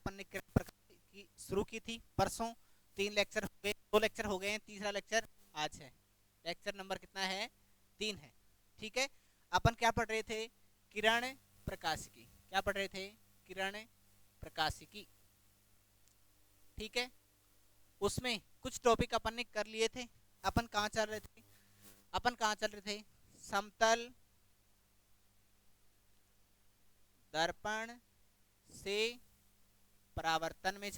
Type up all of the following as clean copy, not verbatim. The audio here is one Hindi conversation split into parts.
अपन ने किरण प्रकाश की शुरू की थी परसों, 3 लेक्चर हो गए, 2 लेक्चर हो गए हैं, तीसरा लेक्चर आज है। लेक्चर नंबर कितना है? 3 है। ठीक है, अपन क्या पढ़ रहे थे? किरण प्रकाशिकी। क्या पढ़ रहे थे? किरण प्रकाशिकी। ठीक है, उसमें कुछ टॉपिक अपन ने कर लिए थे। अपन कहाँ चल रहे थे? अपन कहाँ चल रहे थे? समतल दर्पण से परावर्तन में।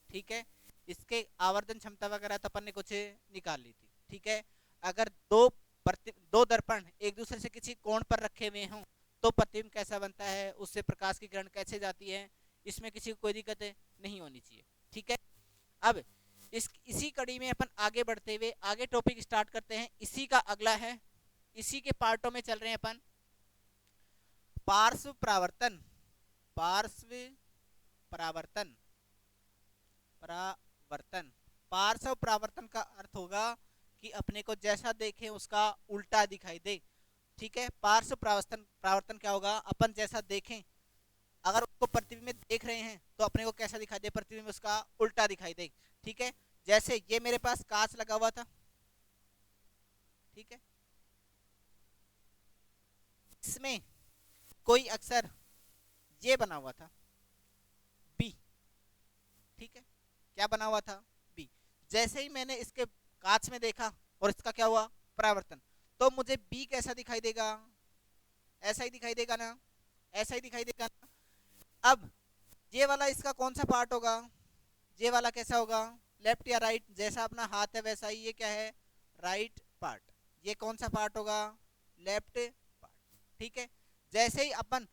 ठीक है, इसके आवर्धन क्षमता वगैरह तो अपन ने कुछ निकाल ली थी। ठीक है, अगर दो दर्पण एक दूसरे से किसी कोण पर रखे हुए हों तो प्रतिबिंब कैसा बनता है, उससे प्रकाश की किरण कैसे जाती है, इसमें किसी को कोई दिक्कत नहीं होनी चाहिए। ठीक है, अब इसी कड़ी में अपन आगे बढ़ते हुए आगे टॉपिक स्टार्ट करते हैं। इसी का अगला है, इसी के पार्टों में चल रहे हैं अपन। पार्श्व परावर्तन। पार्श्व परावर्तन। परावर्तन। पार्श्व परावर्तन का अर्थ होगा कि अपने को जैसा देखें उसका उल्टा दिखाई दे। ठीक है, पार्श्व परावर्तन क्या होगा? अपन जैसा देखें, अगर उसको प्रतिबिंब में देख रहे हैं तो अपने को कैसा दिखाई दे? प्रतिबिंब उसका उल्टा दिखाई दे। ठीक है, जैसे ये मेरे पास कांच लगा हुआ था। ठीक है, इसमें कोई अक्षर ये बना हुआ था, बी। ठीक है, क्या बना हुआ था? बी। जैसे ही मैंने इसके कांच में देखा और इसका क्या हुआ? परावर्तन, तो मुझे बी कैसा दिखाई देगा? ऐसा ही दिखाई देगा ना? ऐसा ही दिखाई देगा ना? अब ये वाला इसका कौन सा पार्ट होगा? ये वाला कैसा होगा? लेफ्ट या राइट? जैसा अपना हाथ है वैसा ही ये क्या है? Right part. ये कौन सा पार्ट होगा? Left part. ठीक है, जैसे ही अपन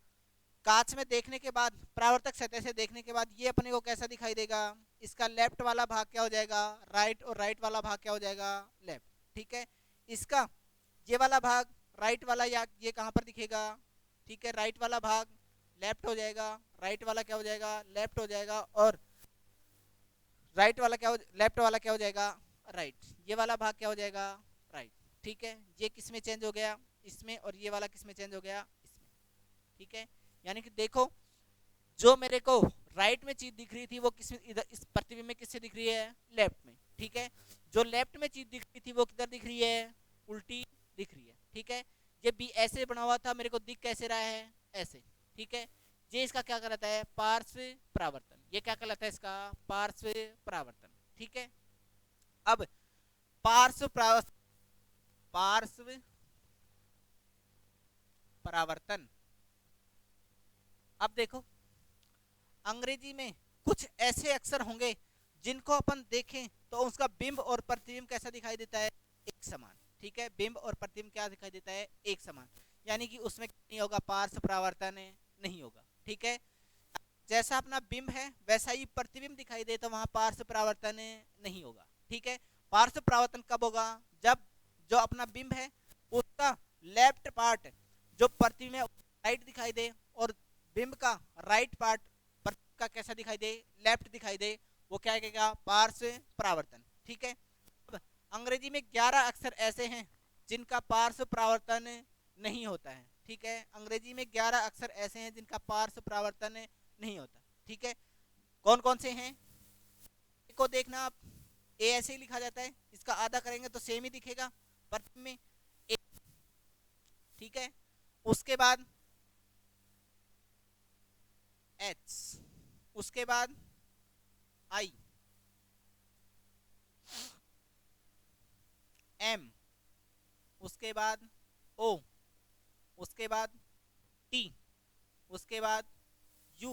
कांच में देखने के बाद, परावर्तक सतह से देखने के बाद ये अपने को कैसा दिखाई देगा? इसका लेफ्ट वाला भाग क्या हो जाएगा? राइट, और राइट वाला भाग क्या हो जाएगा? लेफ्ट। ठीक है, इसका ये वाला भाग राइट वाला, या ये कहां पर दिखेगा? ठीक है, राइट वाला भाग लेफ्ट हो जाएगा, राइट वाला क्या हो जाएगा? लेफ्ट हो जाएगा, और राइट वाला क्या हो, लेफ्ट वाला क्या हो जाएगा? राइट। ये वाला भाग क्या हो जाएगा? राइट। ठीक है, ये किस में चेंज हो गया? इसमें, और ये वाला किस में चेंज हो गया? इसमें। ठीक है, यानी कि देखो, जो मेरे को राइट में चीज दिख रही थी वो किस में, इधर इस प्रतिबिंब में किससे दिख रही है? लेफ्ट में। ठीक है, जो लेफ्ट में चीज दिख रही थी वो किधर दिख रही है? उल्टी दिख रही है। ठीक है, ये बी ऐसे बना हुआ था, मेरे को दिख कैसे रहा है? ऐसे। ठीक है, ये इसका क्या कहलाता है? पार्श्व परावर्तन। ये क्या कहलाता है? इसका पार्श्व परावर्तन। ठीक है, अब पार्श्व पार्श्व परावर्तन। अब देखो, अंग्रेजी में कुछ ऐसे अक्षर होंगे जिनको अपन देखें तो उसका बिंब और प्रतिबिंब कैसा दिखाई देता है? एक समान। ठीक है, बिंब और प्रतिबिंब क्या दिखाई देता है? एक समान, यानी कि उसमें नहीं होगा पार्श्व परावर्तन, नहीं होगा। ठीक है, जैसा अपना बिंब है वैसा ही प्रतिबिंब दिखाई दे तो वहां पार्श्व परावर्तन नहीं होगा। ठीक है, पार्श्व परावर्तन कब होगा? जब जो अपना बिंब है उसका लेफ्ट पार्ट जो प्रतिबिंब है राइट दिखाई दे, और बिंब का राइट पार्ट का कैसा दिखाई दे? लेफ्ट दिखाई दे, वो क्या कहेगा? पार्श्व परावर्तन। ठीक है, अब अंग्रेजी में 11 अक्षर ऐसे हैं जिनका पार्श्व परावर्तन नहीं होता है। ठीक है, अंग्रेजी में 11 अक्षर ऐसे हैं जिनका पार्श्व परावर्तन नहीं होता। ठीक है, कौन कौन से हैं? ए को देखना आप, ए ऐसे ही लिखा जाता है, इसका आधा करेंगे तो सेम ही दिखेगा पर में ए। ठीक है, उसके बाद एच, उसके बाद आई, एम, उसके बाद ओ, उसके बाद टी, उसके बाद यू,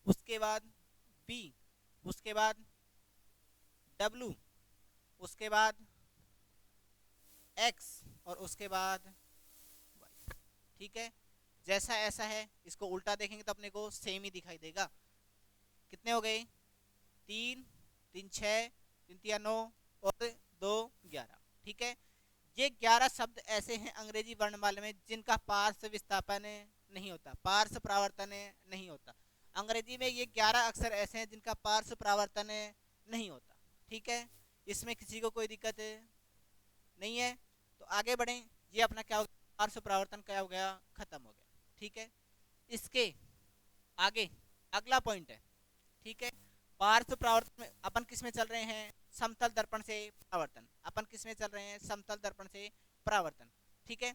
उसके बाद बी, उसके बाद डब्लू, उसके बाद एक्स, और उसके बाद वाई। ठीक है, जैसा ऐसा है, इसको उल्टा देखेंगे तो अपने को सेम ही दिखाई देगा। कितने हो गए? 3 3 6, 3 3 9, और 2 11। ठीक है, ये 11 शब्द ऐसे हैं अंग्रेजी वर्णमाला में जिनका पार्श्व विस्थापन नहीं होता, पार्श्व परावर्तन नहीं होता। अंग्रेजी में ये 11 अक्षर ऐसे हैं जिनका पार्श्व परावर्तन नहीं होता। ठीक है, इसमें किसी को कोई दिक्कत नहीं है, तो आगे बढ़ें। ये अपना क्या हो गया? पार्श्व परावर्तन क्या हो गया? खत्म हो गया। ठीक है, इसके आगे अगला पॉइंट है, ठीक है। पार्श्व परावर्तन में अपन किस में चल रहे हैं, समतल दर्पण से परावर्तन, अपन किस में चल रहे हैं, समतल दर्पण से परावर्तन, ठीक है।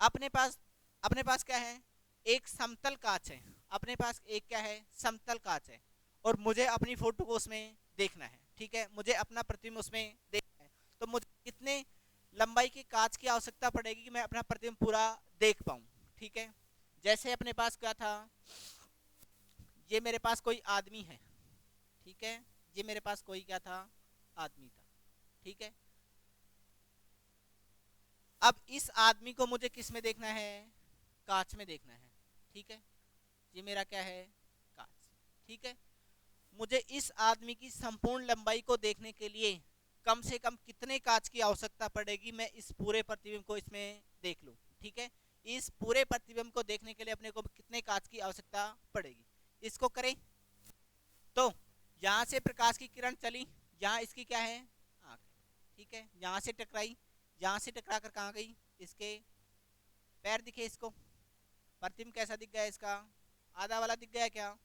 अपने पास क्या है, एक समतल कांच है, अपने पास एक क्या है, समतल कांच है, और मुझे अपनी फोटो को उसमें देखना है, ठीक है, मुझे अपना प्रतिबिंब उसमें देखना है। तो मुझे कितने लंबाई की कांच की आवश्यकता पड़ेगी कि मैं अपना प्रतिबिंब पूरा देख पाऊं, ठीक है। जैसे अपने पास क्या था, ये मेरे पास कोई आदमी है, ठीक है, ये मेरे पास कोई क्या था, आदमी था, ठीक है। अब इस आदमी को मुझे किस में देखना है, कांच में देखना है, ठीक है। ये मेरा क्या है, कांच, ठीक है। मुझे इस आदमी की संपूर्ण लंबाई को देखने के लिए कम से कम कितने कांच की आवश्यकता पड़ेगी, मैं इस पूरे प्रतिबिंब को इसमें देख लूं, ठीक है। इस पूरे प्रतिबिंब को देखने के लिए अपने को कितने कांच की आवश्यकता पड़ेगी, इसको करें। तो यहां से प्रकाश की किरण चली, यहाँ इसकी क्या है, आंख, ठीक है, यहां से टकराई, यहां से टकरा कर कहां गई, इसके पैर दिखे इसको, प्रतिबिंब कैसा दिख गया इसका, आधा वाला दिख गया क्या।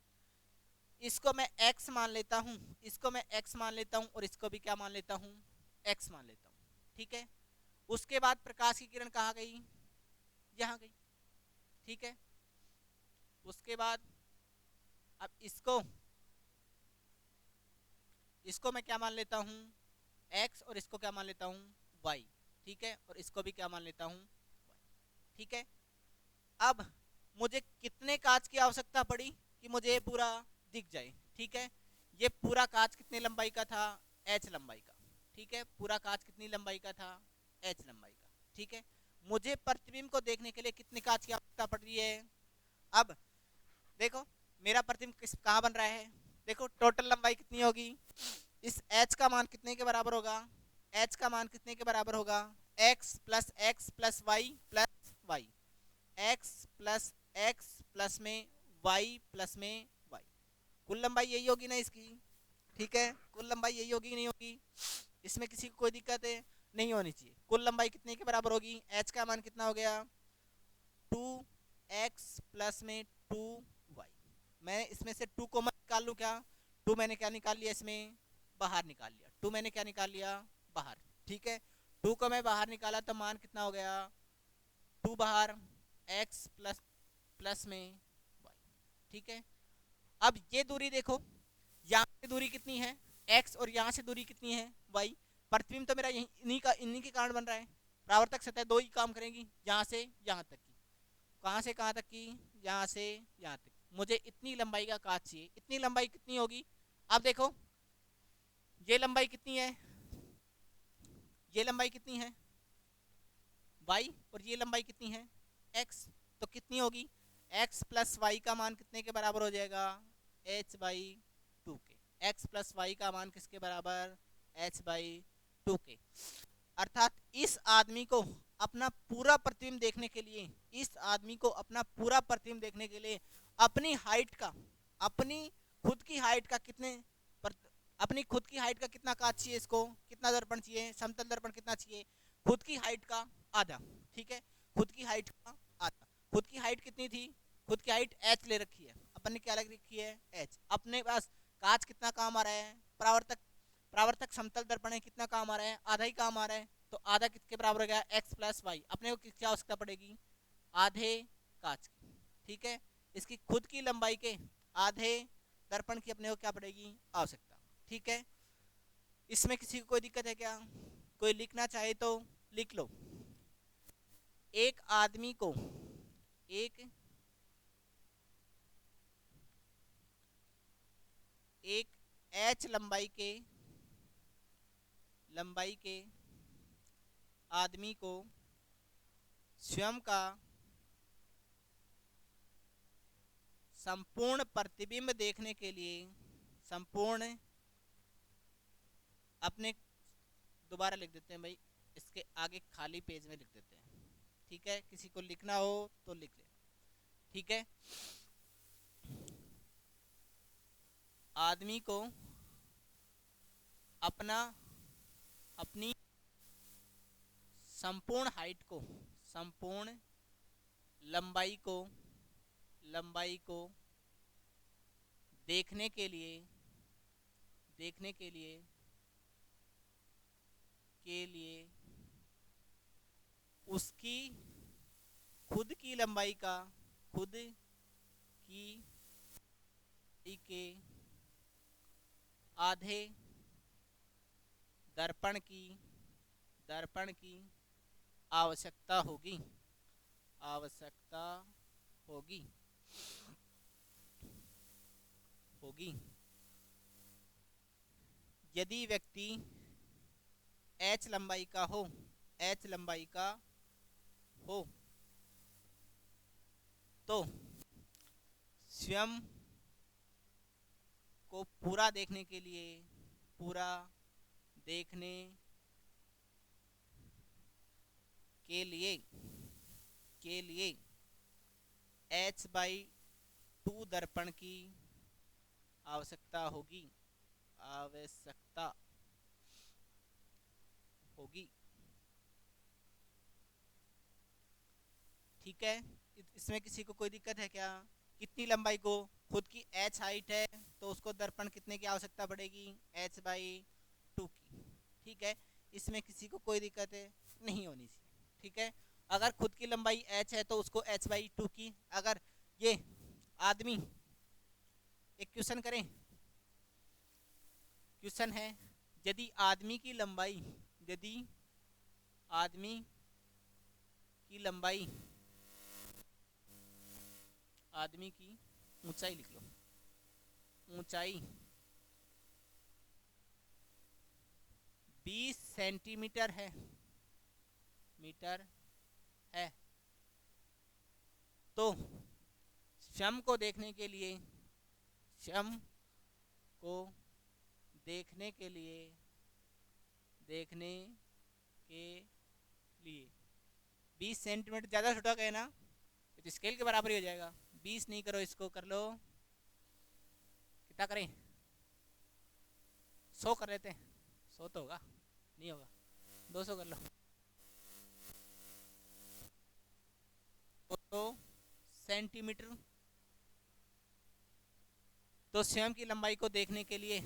इसको मैं x मान लेता हूं, इसको मैं x मान लेता हूं, और इसको भी क्या मान लेता हूं, x मान लेता हूं, ठीक है। उसके बाद प्रकाश की किरण कहां गई, यहां गई, ठीक है। उसके बाद अब इसको मैं क्या मान लेता हूं, x, और इसको क्या मान लेता हूं, y, ठीक है, और इसको भी क्या मान लेता हूं, y, ठीक है। अब मुझे कितने कांच की आवश्यकता पड़ी कि मुझे ये पूरा दिख जाए, ठीक है। ये पूरा कांच कितने लंबाई का था, h लंबाई का, ठीक है। पूरा कांच कितनी लंबाई का था, h लंबाई का, ठीक है। मुझे प्रतिबिंब को देखने के लिए कितने कांच की आवश्यकता पड़ रही है। अब देखो मेरा प्रतिबिंब कहाँ बन रहा है, देखो टोटल लंबाई कितनी होगी, इस h का मान कितने के बराबर होगा, h का मान कितने के बराबर होगा, x plus y plus y, x plus x plus में y प्लस में y, कुल लंबाई यही होगी ना इसकी, ठीक है। कुल लंबाई यही होगी, नहीं होगी, इसमें किसी को कोई दिक्कत है, नहीं होनी चाहिए। कुल लंबाई कितने के बराबर होगी, h का मान कितना हो गया, 2x प्लस में 2y। मैं इसमें से 2 को मैं निकाल लूँ क्या, 2 मैंने क्या निकाल लिया, इसमें बाहर निकाल लिया, 2 मैंने क्या निकाल लिया, बाहर, ठीक है। 2 को मैं बाहर निकाला तो मान कितना हो गया, 2 बाहर, x प्लस में y, ठीक है। अब ये दूरी देखो, यहाँ से दूरी कितनी है, x, और यहाँ से दूरी कितनी है, y। प्रतिबिंब तो मेरा इन्हीं के कारण बन रहा है, परावर्तक सतह दो ही काम करेंगी, यहाँ से यहाँ तक की, कहाँ से कहाँ तक की, यहाँ से यहाँ तक। मुझे इतनी लंबाई का कांच चाहिए, इतनी लंबाई कितनी होगी, अब देखो ये लंबाई कितनी है, ये लंबाई कितनी है y, और ये लंबाई कितनी है x, तो कितनी होगी, x प्लस वाई का मान कितने के बराबर हो जाएगा, h बाई 2 के। x प्लस वाई का मान किसके बराबर, h बाई 2 के। अर्थात इस आदमी को अपना पूरा प्रतिबिंब देखने के लिए, इस आदमी को अपना पूरा प्रतिबिंब देखने के लिए अपनी हाइट का, अपनी खुद की हाइट का अपनी खुद की हाइट का कितना कांच चाहिए, इसको कितना दर्पण चाहिए, समतल दर्पण कितना चाहिए, खुद की हाइट का आधा, ठीक है। खुद की हाइट का आधा, खुद की हाइट कितनी थी, खुद की हाइट h ले रखी है अपन ने, क्या लग रखी है, h। अपने पास कांच कितना काम आ रहा है, परावर्तक समतल दर्पण है, कितना काम आ रहा है, आधा ही काम आ रहा है, तो आधा किसके बराबर हो गया, x प्लस वाई। अपने को किसकी आवश्यकता पड़ेगी, आधे कांच की, ठीक है। इसकी खुद की लंबाई के आधे दर्पण की अपने को क्या पड़ेगी, आवश्यकता, ठीक है। इसमें किसी को कोई दिक्कत है क्या, कोई लिखना चाहे तो लिख लो। एक आदमी को एक h लंबाई के आदमी को स्वयं का संपूर्ण प्रतिबिंब देखने के लिए, संपूर्ण, अपने दोबारा लिख देते हैं भाई, इसके आगे खाली पेज में लिख देते हैं, ठीक है। किसी को लिखना हो तो लिख ले, ठीक है। आदमी को अपनी संपूर्ण हाइट को, संपूर्ण लंबाई को देखने के लिए देखने के लिए उसकी खुद की लंबाई का खुद की के आधे दर्पण की आवश्यकता होगी। यदि व्यक्ति h लंबाई का हो तो स्वयं को पूरा देखने के लिए h/2 दर्पण की आवश्यकता होगी। ठीक है, इसमें किसी को कोई दिक्कत है क्या? कितनी लंबाई को, खुद की h हाइट है तो उसको दर्पण कितने की आवश्यकता पड़ेगी? h/2 की। ठीक है, इसमें किसी को कोई दिक्कत है? नहीं होनी चाहिए। ठीक है, अगर खुद की लंबाई h है तो उसको h/2 की। अगर ये आदमी, एक क्वेश्चन करें, क्वेश्चन है, यदि आदमी की लंबाई आदमी की ऊंचाई लिख लो, ऊंचाई 20 सेंटीमीटर है तो स्वयं को देखने के लिए 20 सेंटीमीटर ज़्यादा छोटा है ना, तो स्केल के बराबर ही हो जाएगा। 20 नहीं करो, इसको कर लो, कितना करें? 100 कर लेते हैं। 100 तो होगा, नहीं होगा, 200 कर लो। 200 सेंटीमीटर। तो स्वयं की लंबाई को देखने के लिए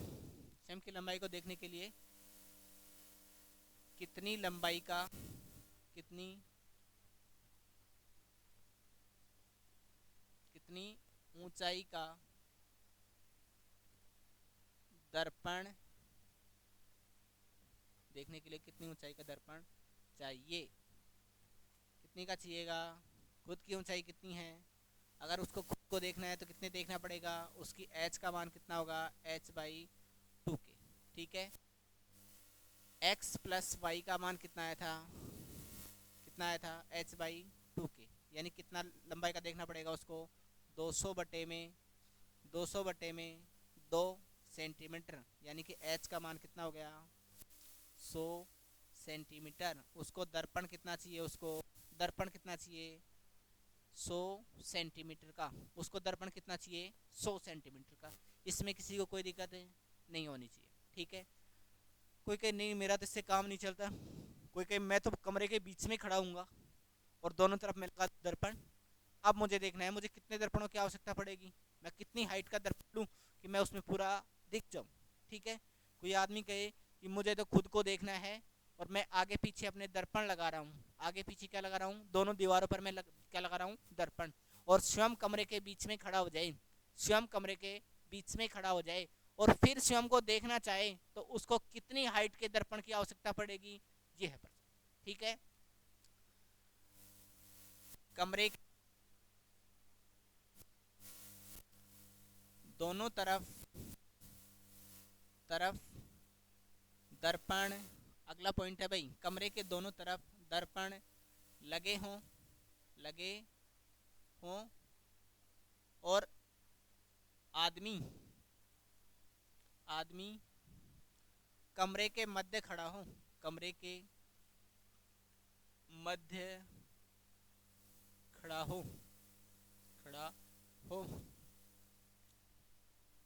कितनी ऊंचाई का दर्पण देखने के लिए कितनी ऊंचाई का दर्पण चाहिए? कितनी का चाहिएगा? खुद की ऊंचाई कितनी है? अगर उसको खुद को देखना है तो कितने देखना पड़ेगा? उसकी h का मान कितना होगा? h/2 के। ठीक है, x प्लस y का मान कितना आया था? h/2 के। यानी कितना लंबाई का देखना पड़ेगा उसको? 200 बटे में 2 सेंटीमीटर, यानी कि h का मान कितना हो गया? 100 सेंटीमीटर। उसको दर्पण कितना चाहिए? 100 सेंटीमीटर का। उसको दर्पण कितना चाहिए? 100 सेंटीमीटर का। इसमें किसी को कोई दिक्कत है? नहीं होनी चाहिए। ठीक है, कोई कहे नहीं मेरा तो इससे काम नहीं चलता, कोई कहे मैं तो कमरे के बीच में खड़ा हूँगा और दोनों तरफ में लगा दर्पण। अब मुझे देखना है मुझे कितने दर्पणों की आवश्यकता पड़ेगी, मैं कितनी हाइट का दर्पण लूँ कि मैं उसमें पूरा दिख जाऊँ। ठीक है, कोई आदमी कहे कि मुझे तो खुद को देखना है और मैं आगे पीछे अपने दर्पण लगा रहा हूँ। आगे पीछे क्या लगा रहा हूँ? दोनों दीवारों पर मैं क्या लगा रहा हूँ? दर्पण। और स्वयं कमरे के बीच में खड़ा हो जाए और फिर स्वयं को देखना चाहे तो उसको कितनी हाइट के दर्पण की आवश्यकता पड़ेगी? ये है प्रश्न। ठीक है, कमरे दोनों तरफ दर्पण, अगला पॉइंट है भाई, कमरे के दोनों तरफ दर्पण लगे हों और आदमी कमरे के मध्य खड़ा हो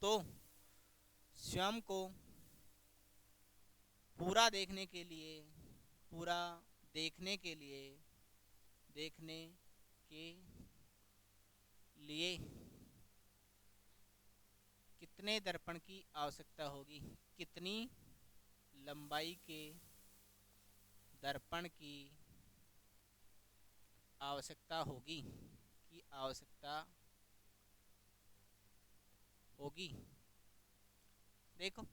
तो स्वयं को पूरा देखने के लिए कितने दर्पण की आवश्यकता होगी, कितनी लंबाई के दर्पण की आवश्यकता होगी, की आवश्यकता होगी। देखो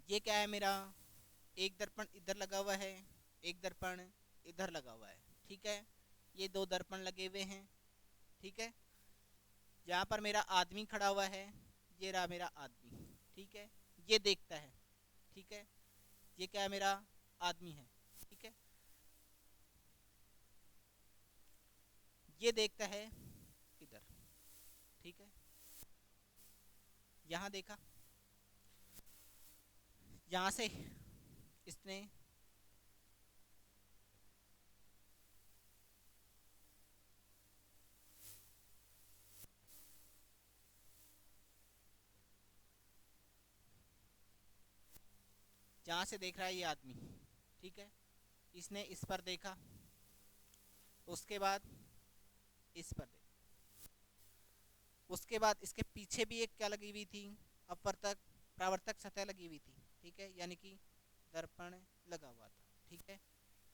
ये क्या है, मेरा एक दर्पण इधर लगा हुआ है, एक दर्पण इधर लगा हुआ है, ठीक है। ये दो दर्पण लगे हुए हैं, ठीक है। यहाँ पर मेरा आदमी खड़ा हुआ है, ये रहा मेरा आदमी, ठीक है। ये देखता है, ठीक है, ये क्या है, मेरा आदमी है, ठीक है। ये देखता है इधर, ठीक है। यहाँ देखा, यहाँ से इसने जहाँ से देख रहा है ये आदमी, ठीक है, इसने इस पर देखा, उसके बाद इस पर देखा, उसके बाद इसके पीछे भी एक क्या लगी हुई थी, अपवर्तक परावर्तक सतह लगी हुई थी, ठीक है, यानी कि दर्पण लगा हुआ था, ठीक है।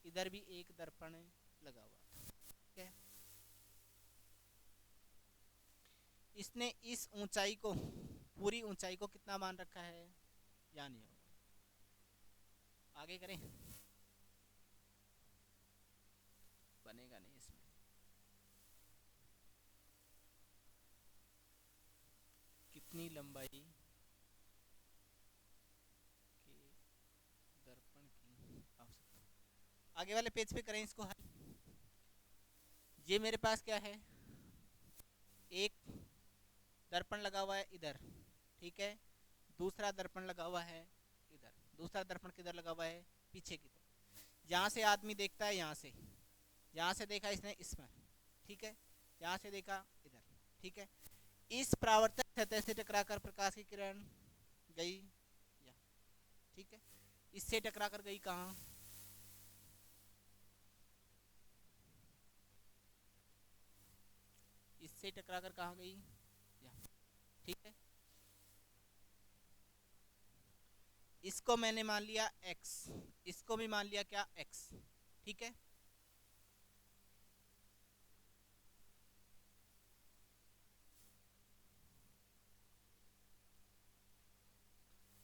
इधर भी एक दर्पण लगा हुआ था, ठीक है। इसने इस ऊंचाई को, पूरी ऊंचाई को कितना मान रखा है, या नहीं होगा। आगे करें, बनेगा नहीं इसमें। कितनी लंबाई के दर्पण की आवश्यकता, आगे वाले पेज पे करें इसको हल। ये मेरे पास क्या है, एक दर्पण लगा हुआ है इधर, ठीक है। दूसरा दर्पण लगा हुआ है इधर, दूसरा दर्पण किधर लगा हुआ है, पीछे की तरफ। यहाँ से आदमी देखता है, यहाँ से देखा इसने इसमें, ठीक है, यहाँ से देखा इधर, ठीक है। इस परावर्तक सतह से टकराकर प्रकाश की किरण गई यहाँ, ठीक है। इससे टकराकर गई कहाँ, इससे टकराकर कहाँ गई, यहाँ, ठीक है। इसको मैंने मान लिया x, इसको भी मान लिया क्या, x, ठीक है।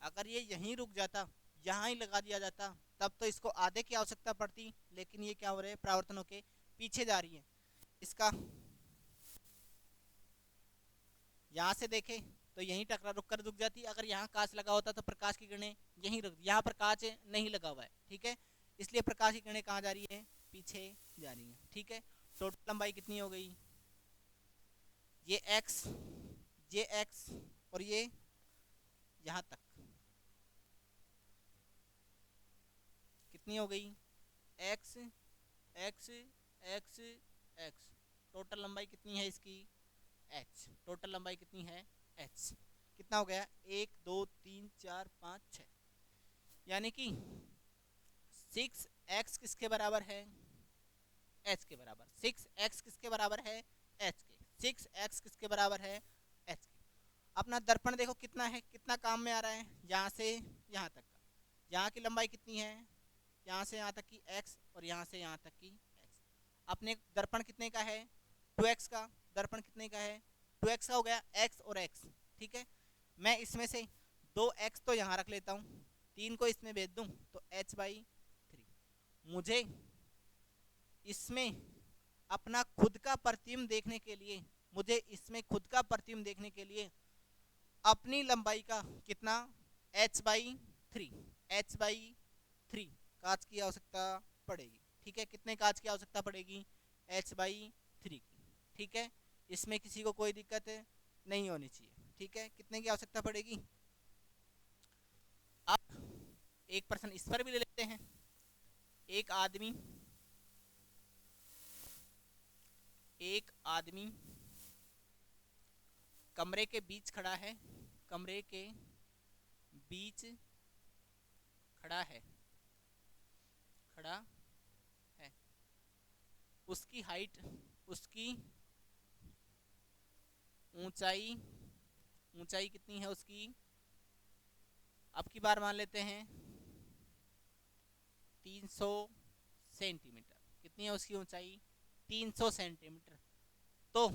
अगर ये यहीं रुक जाता, यहाँ ही लगा दिया जाता, तब तो इसको आधे की आवश्यकता पड़ती, लेकिन ये क्या हो रहे हैं, परावर्तनों के पीछे जा रही है। इसका यहाँ से देखें तो यहीं टकरा रुक जाती। अगर यहाँ कांच लगा होता तो प्रकाश की किरणें यहीं रुक, यहाँ पर कांच नहीं लगा हुआ है, ठीक है, इसलिए प्रकाश की किरणें कहाँ जा रही है, पीछे जा रही है, ठीक है। टोटल लंबाई कितनी हो गई, ये x, ये x और ये यहाँ तक कितनी हो गई, x x x x, total लंबाई कितनी है इसकी, h, टोटल लंबाई कितनी है, h, कितना हो गया, 1 2 3 4 5 6, यानी कि 6x किसके बराबर है, h के बराबर। 6x किसके बराबर है, h के। 6x किसके बराबर है, h के। अपना दर्पण देखो कितना है, कितना काम में आ रहा है, यहाँ से यहाँ तक का, यहाँ की लंबाई कितनी है, यहाँ से यहाँ तक की x और यहाँ से यहाँ तक की x। अपने दर्पण कितने का है, 2x का, दर्पण कितने का है, 2x का हो गया, x और x, ठीक है। मैं इसमें से 2x तो यहाँ रख लेता हूँ, 3 को इसमें भेज दूँ तो h/3। मुझे इसमें अपना खुद का प्रतिबिंब देखने के लिए, मुझे इसमें खुद का प्रतिबिंब देखने के लिए अपनी लंबाई का कितना, h/3, h/3 कांच की आवश्यकता पड़ेगी, ठीक है। कितने कांच की आवश्यकता पड़ेगी, h/3 की, ठीक है। इसमें किसी को कोई दिक्कत नहीं होनी चाहिए, ठीक है। कितने की आवश्यकता पड़ेगी। अब एक प्रश्न इस पर भी ले लेते हैं। एक आदमी कमरे के बीच खड़ा है, कमरे के बीच खड़ा है, उसकी हाइट, उसकी ऊंचाई ऊंचाई कितनी है उसकी, अब की बार मान लेते हैं 300 सेंटीमीटर। कितनी है उसकी ऊंचाई, 300 सेंटीमीटर। तो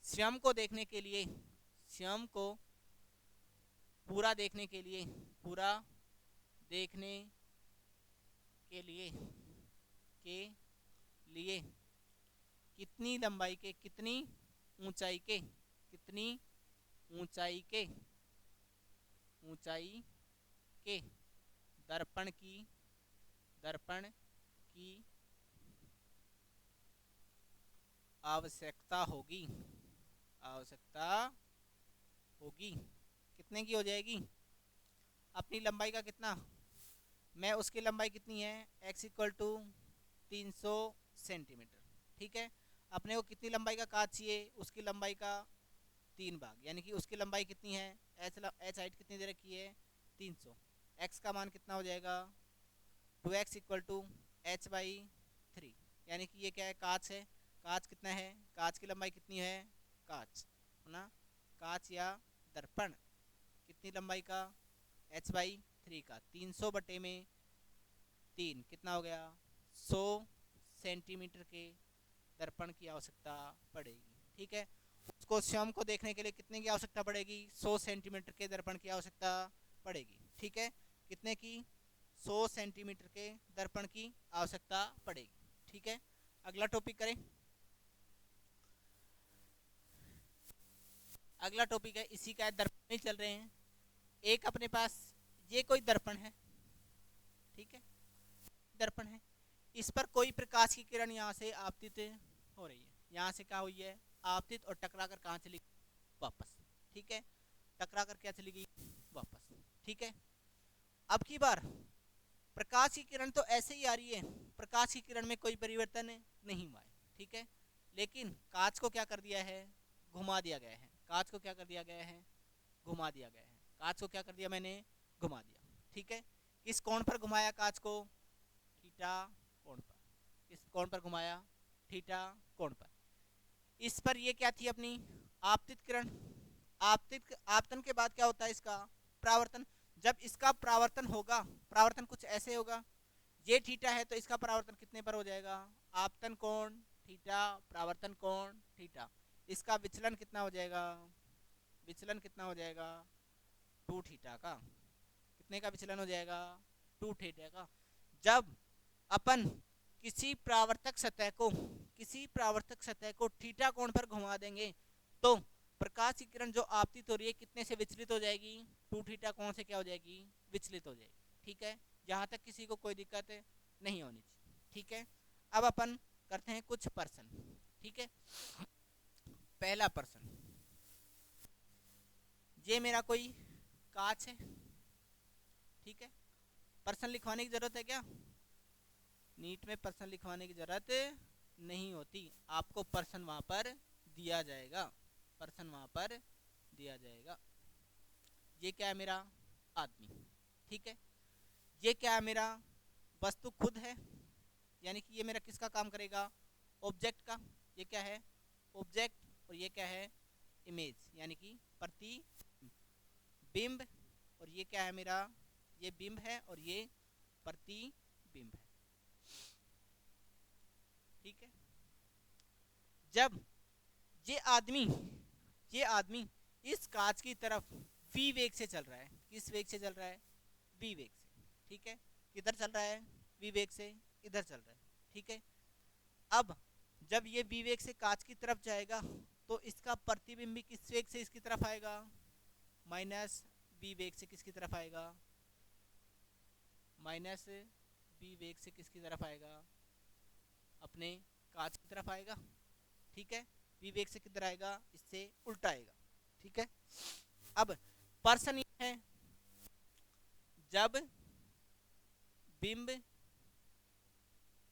स्वयं को देखने के लिए, स्वयं को पूरा देखने के लिए, पूरा देखने के लिए कितनी लंबाई के, कितनी ऊंचाई के, कितनी ऊंचाई के, ऊंचाई के दर्पण की आवश्यकता होगी, आवश्यकता होगी। कितने की हो जाएगी, अपनी लंबाई का कितना, मैं उसकी लंबाई कितनी है x इक्वल टू 300 सेंटीमीटर, ठीक है। अपने को कितनी लंबाई का कांच चाहिए, उसकी लंबाई का 3 भाग, यानी कि उसकी लंबाई कितनी है, एच हाइट कितनी दे रखी है 300, x का मान कितना हो जाएगा 2x equal to H by 3, यानी कि ये क्या है, कांच है। कांच कितना है, कांच की लंबाई कितनी है, कांच ना, कांच या दर्पण कितनी लंबाई का, h बाई 3 का 300 बटे में 3 कितना हो गया 100 सेंटीमीटर के दर्पण की आवश्यकता पड़ेगी, ठीक है। उसको स्वयं को देखने के लिए कितने की आवश्यकता पड़ेगी, 100 सेंटीमीटर के दर्पण की आवश्यकता पड़ेगी, ठीक है। कितने की, 100 सेंटीमीटर के दर्पण की आवश्यकता पड़ेगी, ठीक है। अगला टॉपिक करें। अगला टॉपिक है, इसी का दर्पण ही चल रहे हैं। एक अपने पास ये कोई दर्पण है, ठीक है, दर्पण है, इस पर कोई प्रकाश की किरण यहाँ से आपतित हो रही है, यहाँ से क्या हुई है, आपतित, और टकरा कर कहाँ चली गई, वापस, ठीक है, टकरा कर क्या चली गई, वापस, ठीक है। अब की बार प्रकाश की किरण तो ऐसे ही आ रही है, प्रकाश की किरण में कोई परिवर्तन नहीं हुआ है, ठीक है, लेकिन कांच को क्या कर दिया है, घुमा दिया गया है, कांच को क्या कर दिया गया है, घुमा दिया गया है, कांच को क्या कर दिया मैंने, घुमा दिया, ठीक है। किस कोण पर घुमाया कांच को, थीटा कोण पर, किस कोण पर घुमाया, थीटा कोण पर। इस पर ये क्या थी अपनी आपतित किरण, आपतन के बाद क्या होता है इसका परावर्तन। जब इसका परावर्तन होगा, परावर्तन कुछ ऐसे होगा, ये थीटा है तो इसका परावर्तन कितने पर हो जाएगा, आपतन कोण थीटा, परावर्तन कोण थीटा, इसका विचलन कितना हो जाएगा, विचलन कितना हो जाएगा 2 थीटा का, कितने का विचलन हो जाएगा 2 थीटा का। जब अपन किसी प्रावर्तक सतह को थीटा कोण पर घुमा देंगे तो प्रकाश की किरण जो आपतित हो रही है कितने से विचलित हो जाएगी, 2 थीटा कोण से क्या हो जाएगी, विचलित हो जाएगी, ठीक है। यहाँ तक किसी को कोई दिक्कत नहीं होनी चाहिए, ठीक है। अब अपन करते हैं कुछ प्रश्न, ठीक है। पहला प्रश्न, ये मेरा कोई कांच है, ठीक है। प्रश्न लिखवाने की जरूरत है क्या, नीट में प्रश्न लिखवाने की जरूरत नहीं होती, आपको प्रश्न वहां पर दिया जाएगा, प्रश्न वहां पर दिया जाएगा। ये क्या है मेरा आदमी, ठीक है। ये क्या है मेरा वस्तु खुद है, यानी कि ये मेरा किसका काम करेगा, ऑब्जेक्ट का, ये क्या है ऑब्जेक्ट, और ये क्या है इमेज, यानी कि प्रतिबिंब, और ये क्या है मेरा, ये बिंब है और ये प्रतिबिंब है, ठीक है। जब ये आदमी इस कांच की तरफ v वेग से चल रहा है, किस वेग से चल रहा है, v वेग से, ठीक है। किधर चल रहा है, v वेग से इधर चल रहा है, ठीक है। अब जब ये v वेग से कांच की तरफ जाएगा तो इसका प्रतिबिंब किस वेग से इसकी तरफ आएगा, माइनस v वेग से किसकी तरफ आएगा, माइनस v वेग से किसकी तरफ आएगा, अपने कांच की तरफ आएगा, ठीक है। v वेग से किधर आएगा, इससे उल्टा आएगा, ठीक है। अब प्रश्न ये है, जब बिंब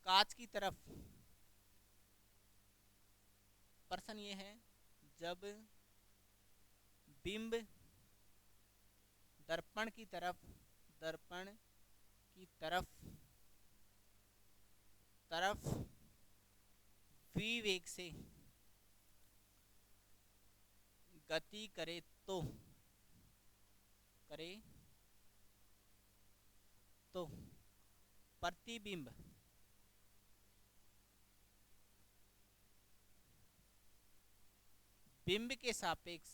कांच की तरफ, प्रश्न ये है जब बिंब दर्पण की तरफ v वेग से गति करे तो करें तो प्रतिबिंब बिंब के सापेक्ष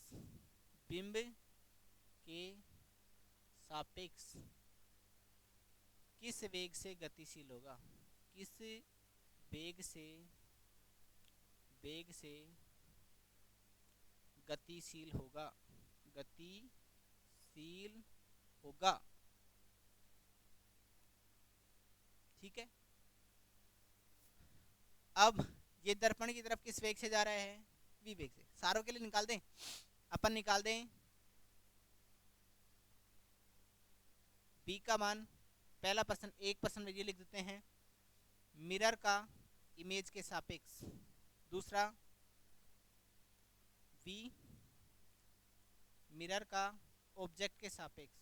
किस वेग से गतिशील होगा, किस वेग से गतिशील होगा, ठीक है। अब ये दर्पण की तरफ किस वेग से जा रहा है, v वेग से। सारों के लिए निकाल दें, अपन निकाल दें b का मान। पहला प्रश्न 1% ये लिख देते हैं, मिरर का इमेज के सापेक्ष। दूसरा v मिरर का ऑब्जेक्ट के सापेक्ष।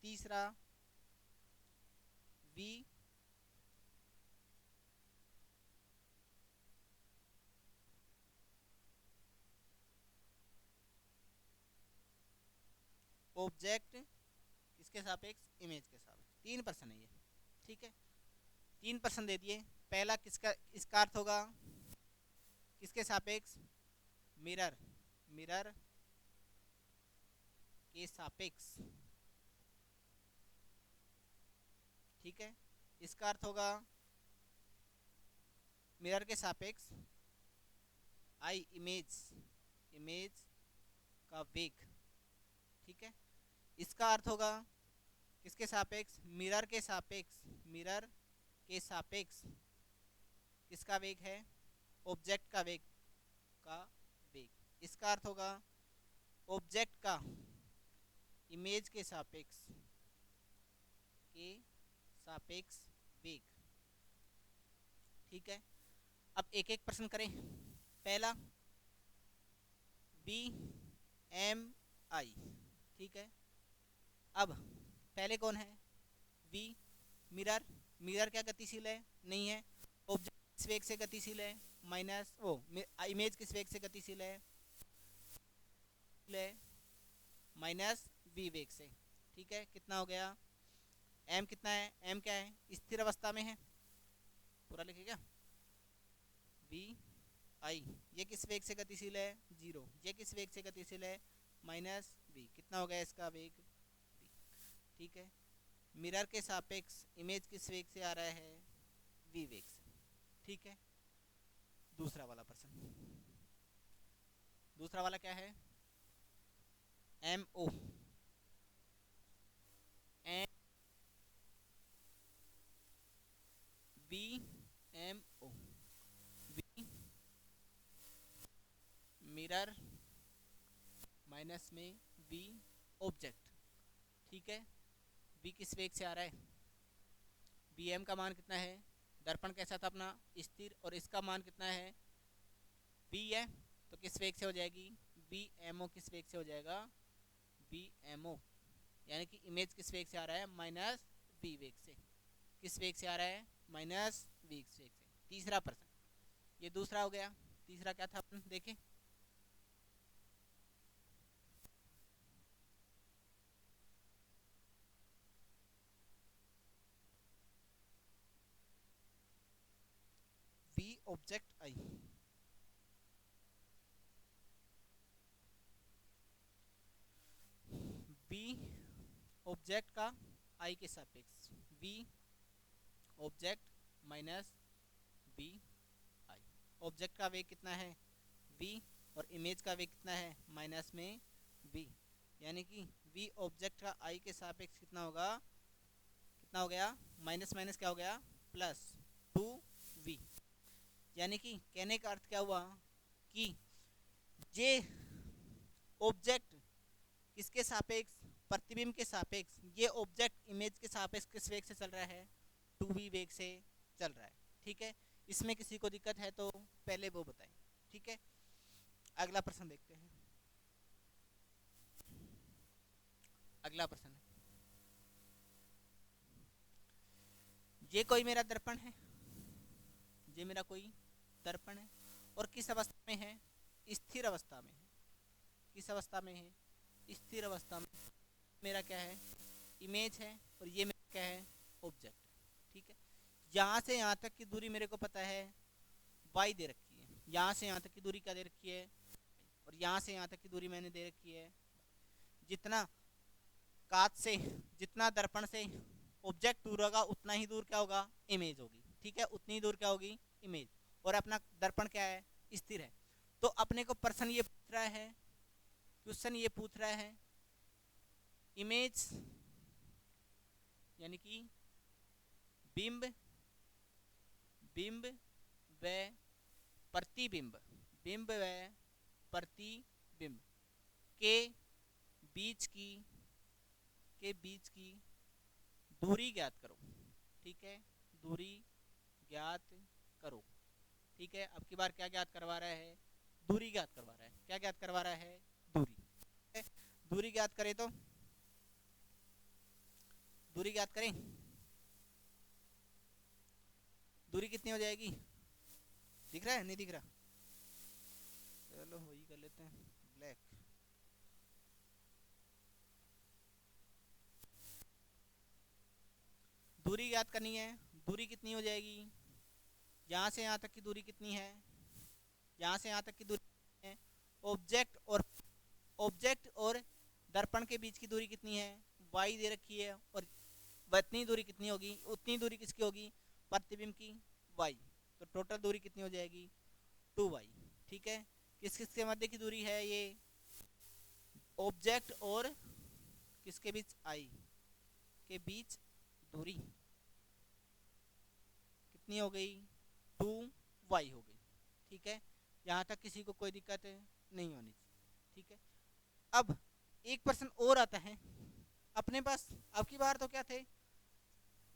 तीसरा v ऑब्जेक्ट किसके सापेक्ष, इमेज के सापेक्ष। 3% है ये, ठीक है। 3% दे दिए। पहला किसका, इसका अर्थ होगा किसके सापेक्ष, मिरर के सापेक्ष, ठीक है। इसका अर्थ होगा मिरर के सापेक्ष आई इमेज का वेग, ठीक है। इसका अर्थ होगा किसके सापेक्ष, मिरर के सापेक्ष किसका वेग है, ऑब्जेक्ट का वेग इसका अर्थ होगा ऑब्जेक्ट का इमेज के सापेक्ष वेग, ठीक है। अब एक एक प्रश्न करें। पहला BMI, ठीक है। अब पहले कौन है, v मिरर क्या गतिशील है, नहीं है। ऑब्जेक्ट किस वेग से गतिशील है, माइनस इमेज किस वेग से गतिशील है, माइनस v वेग से, ठीक है। कितना हो गया, m कितना है, m क्या है, स्थिर अवस्था में है। पूरा लिखिएगा, VI ये किस वेग से गतिशील है, 0। ये किस वेग से गतिशील है, माइनस v। कितना हो गया इसका वेग, v, ठीक है। मिरर के सापेक्ष इमेज किस वेग से आ रहा है, v वेग से, ठीक है। दूसरा वाला प्रश्न, दूसरा वाला क्या है, MO VMO V mirror minus में v ऑब्जेक्ट, ठीक है। v किस वेग से आ रहा है, bm का मान कितना है, दर्पण कैसा था अपना, स्थिर, और इसका मान कितना है, b है, तो किस वेग से हो जाएगी, bmo किस वेग से हो जाएगा, bmo, यानी कि इमेज किस वेग से आ रहा है, माइनस v वेग से। किस वेग से आ रहा है, माइनस v वेग से। तीसरा प्रश्न, ये दूसरा हो गया। तीसरा क्या था अपन देखें, v object I, v object का आई के सापेक्ष, v ऑब्जेक्ट माइनस v आई। ऑब्जेक्ट का वेग कितना है, v, और इमेज का वेग कितना है, माइनस में v, यानी कि v ऑब्जेक्ट का आई के सापेक्ष कितना होगा, कितना हो गया, माइनस माइनस क्या हो गया, प्लस 2v। यानी कि कहने का अर्थ क्या हुआ कि ये ऑब्जेक्ट किसके सापेक्ष, प्रतिबिंब के सापेक्ष, ये ऑब्जेक्ट इमेज के सापेक्ष किस वेग से चल रहा है, 2v वेग से चल रहा है, ठीक है। इसमें किसी को दिक्कत है तो पहले वो बताएं, ठीक है। अगला प्रश्न देखते हैं। अगला प्रश्न, ये कोई मेरा दर्पण है, ये मेरा कोई दर्पण है, और किस अवस्था में है, स्थिर अवस्था में है। किस अवस्था में है, स्थिर अवस्था में। मेरा क्या है, इमेज है, और ये मेरा क्या है, ऑब्जेक्ट है। ठीक है, यहाँ से यहाँ तक की दूरी मेरे को पता है y दे रखी है, यहाँ से यहाँ तक की दूरी क्या दे रखी है, और यहाँ से यहाँ तक की दूरी मैंने दे रखी है। जितना कांच से, जितना दर्पण से ऑब्जेक्ट दूर होगा उतना ही दूर क्या होगा, इमेज होगी। ठीक है, उतनी ही दूर क्या होगी, इमेज। और अपना दर्पण क्या है, स्थिर है। तो अपने को प्रश्न ये पूछ रहा है, क्वेश्चन ये पूछ रहा है, इमेज यानी कि बिंब, बिंब व प्रतिबिंब, बिंब व प्रतिबिंब के बीच की, के बीच की दूरी ज्ञात करो। ठीक है, दूरी ज्ञात करो। ठीक है, अब की बार क्या ज्ञात करवा रहा है, दूरी ज्ञात करवा रहा है। क्या ज्ञात करवा रहा है, दूरी। दूरी ज्ञात करें तो, दूरी ज्ञात करें, दूरी कितनी हो जाएगी, दिख रहा है, नहीं दिख रहा, चलो वही कर लेते हैं, ब्लैक। दूरी ज्ञात करनी है, दूरी कितनी हो जाएगी, यहाँ से यहाँ तक की दूरी कितनी है, यहाँ से यहाँ तक की दूरी है, ऑब्जेक्ट और दर्पण के बीच की दूरी कितनी है, y दे रखी है, और इतनी दूरी कितनी होगी, उतनी दूरी किसकी होगी, प्रतिबिंब की, y। तो टोटल दूरी कितनी हो जाएगी, 2y। ठीक है, किस किस के मध्य की दूरी है ये, ऑब्जेक्ट और किसके बीच, i के बीच दूरी कितनी हो गई, 2y हो गई। ठीक है, यहाँ तक किसी को कोई दिक्कत नहीं होनी चाहिए। ठीक है, अब एक प्रश्न और आता है अपने पास। अब की बार तो क्या थे,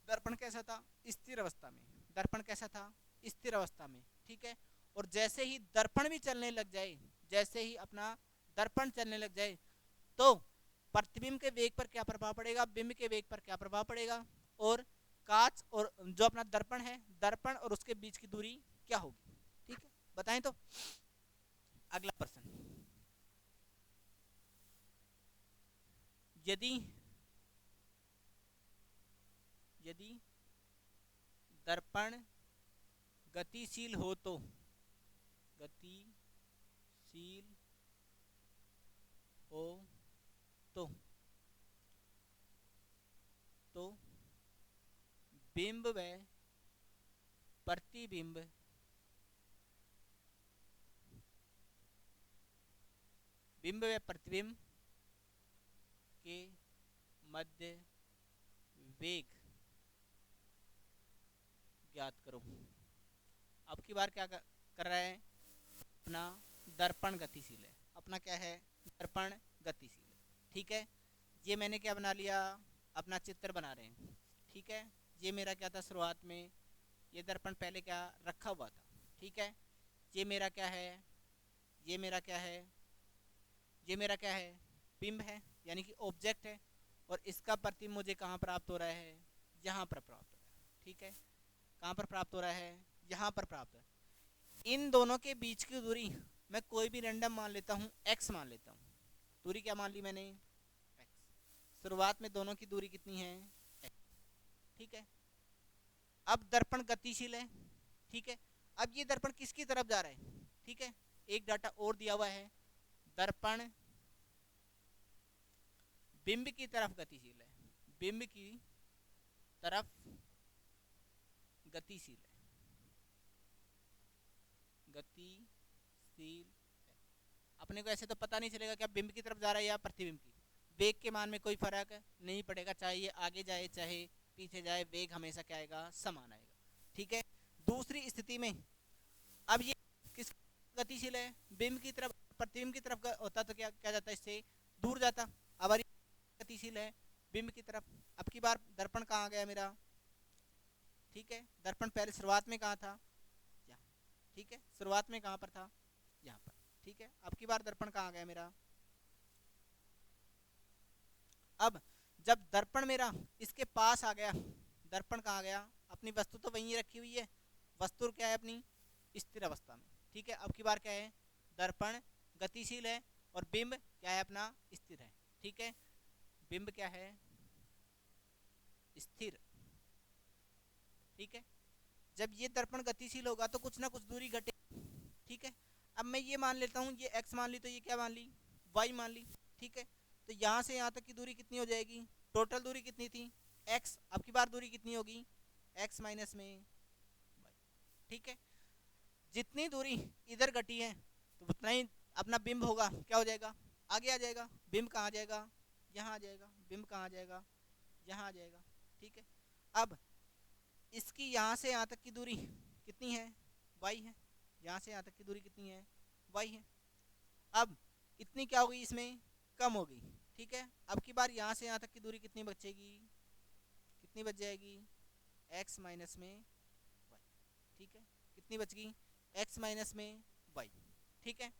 दर्पण कैसा था, स्थिर अवस्था में, दर्पण कैसा था, स्थिर अवस्था में। ठीक है, और जैसे ही दर्पण भी चलने लग जाए, जैसे ही अपना दर्पण चलने लग जाए, तो प्रतिबिंब के वेग पर क्या प्रभाव पड़ेगा, बिंब के वेग पर क्या प्रभाव पड़ेगा, और कांच और जो अपना दर्पण है, दर्पण और उसके बीच की दूरी क्या होगी। ठीक है, बताएं तो। अगला प्रश्न, यदि यदि दर्पण गतिशील हो तो, गतिशील हो तो बिंब व प्रतिबिंब बिंब व प्रतिबिंब के मध्य वेग ज्ञात करो। अब की बार क्या कर रहा है, अपना दर्पण गतिशील है, अपना क्या है, दर्पण गतिशील है। ठीक है, ये मैंने क्या बना लिया, अपना चित्र बना रहे हैं। ठीक है, ये मेरा क्या था, शुरुआत में ये दर्पण पहले क्या रखा हुआ था। ठीक है, ये मेरा क्या है, ये मेरा क्या है, ये मेरा क्या है, बिंब है, यानी कि ऑब्जेक्ट है, और इसका प्रतिबिंब मुझे कहाँ प्राप्त हो रहा है, यहाँ पर प्राप्त हो रहा है। ठीक है, कहाँ पर प्राप्त हो रहा है, यहाँ पर प्राप्त हो रहा है। इन दोनों के बीच की दूरी मैं कोई भी रैंडम मान लेता हूँ, x मान लेता हूँ। दूरी क्या मान ली मैंने, x। शुरुआत में दोनों की दूरी कितनी है, x। ठीक है, अब दर्पण गतिशील है। ठीक है, अब ये दर्पण किसकी तरफ जा रहा है, ठीक है, एक डाटा और दिया हुआ है, दर्पण बिंब की तरफ गतिशील है, बिंब की तरफ गतिशील है, गतिशील है। अपने को ऐसे तो पता नहीं चलेगा क्या बिंब की तरफ जा रहा है या प्रतिबिंब की, वेग के मान में कोई फर्क नहीं पड़ेगा, चाहे ये आगे जाए चाहे पीछे जाए, वेग हमेशा क्या आएगा, समान आएगा। ठीक है, दूसरी स्थिति में अब ये किस गतिशील है, बिंब की तरफ, प्रतिबिंब की तरफ होता तो क्या क्या जाता, इससे दूर जाता। अब गतिशील है बिंब की तरफ। अब की बार दर्पण कहाँ आ गया मेरा, ठीक है, दर्पण पहले शुरुआत में कहाँ था, यहाँ। ठीक है, शुरुआत में कहाँ पर था, यहाँ पर। ठीक है, अब की बार दर्पण कहाँ आ गया मेरा, अब जब दर्पण मेरा इसके पास आ गया, दर्पण कहाँ गया, अपनी वस्तु तो वहीं रखी हुई है, वस्तु क्या है अपनी स्थिर अवस्था में। ठीक है, अब की बार क्या है, दर्पण गतिशील है और बिंब क्या है अपना स्थिर है। ठीक है, बिंब क्या है, स्थिर। ठीक है, जब ये दर्पण गतिशील होगा तो कुछ ना कुछ दूरी घटे। ठीक है, अब मैं ये मान लेता हूँ, ये x मान ली, तो ये क्या मान ली, y मान ली। ठीक है, तो यहाँ से यहाँ तक की दूरी कितनी हो जाएगी, टोटल दूरी कितनी थी x, अब की बार दूरी कितनी होगी x माइनस में y। ठीक है, जितनी दूरी इधर घटी है तो उतना ही अपना बिंब होगा, क्या हो जाएगा, आगे आ जाएगा। बिंब कहाँ आ जाएगा, यहाँ आ जाएगा। बिंब कहाँ आ जाएगा, यहाँ आ जाएगा। ठीक है, अब इसकी यहाँ से यहाँ तक की दूरी कितनी है, y है। यहाँ से यहाँ तक की दूरी कितनी है, y है। अब इतनी क्या होगी, इसमें कम होगी। ठीक है, अब की बार यहाँ से यहाँ तक की दूरी कितनी बचेगी, कितनी बच जाएगी, x माइनस में y। ठीक है, कितनी बच गई, x माइनस में y। ठीक है,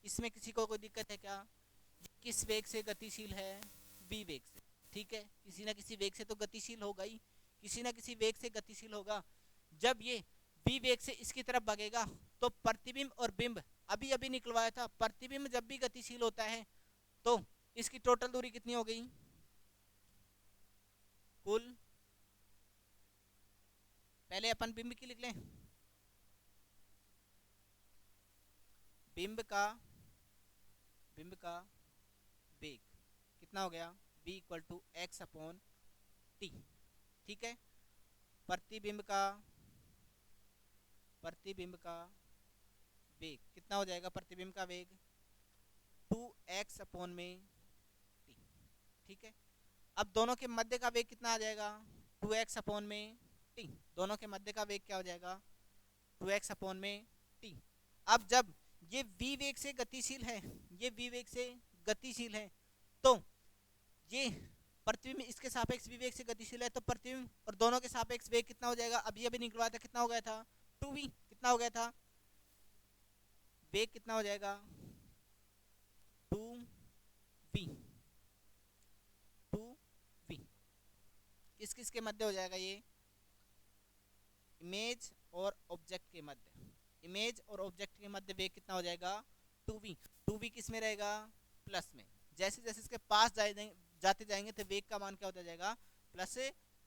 इसमें किसी को कोई दिक्कत है क्या, किस वेग से गतिशील है, v वेग से। ठीक है, किसी ना किसी वेग से तो गतिशील होगा ही, किसी ना किसी वेग से गतिशील होगा। जब ये v वेग से इसकी तरफ भागेगा तो प्रतिबिंब और बिंब, अभी अभी निकलवाया था, प्रतिबिंब जब भी गतिशील होता है तो इसकी टोटल दूरी कितनी हो गई, कुल, पहले अपन बिंब की लिख लें, बिंब का वेग कितना हो गया, v equal to x upon t. ठीक है, प्रतिबिंब का वेग कितना हो जाएगा, प्रतिबिंब का वेग 2x अपॉन में t। ठीक है, अब दोनों के मध्य का वेग कितना आ जाएगा, 2x अपॉन में t। दोनों के मध्य का वेग क्या हो जाएगा, 2x अपॉन में t। अब जब ये v वेग से गतिशील है, ये v वेग से गतिशील है, तो ये प्रतिबिंब इसके सापेक्ष v वेग से गतिशील है, तो प्रतिबिंब और दोनों के सापेक्ष वेग कितना हो जाएगा, अभी अभी निकलवाया था, कितना हो गया था, 2v। कितना हो गया था, वेग कितना हो जाएगा, 2v। किस किस के मध्य हो जाएगा ये, इमेज और ऑब्जेक्ट के मध्य। इमेज और ऑब्जेक्ट के मध्य वेग कितना हो जाएगा, 2v। 2v किस में रहेगा, प्लस में। जैसे जैसे इसके पास जाते जाएंगे तो वेग का मान क्या होता जाएगा, प्लस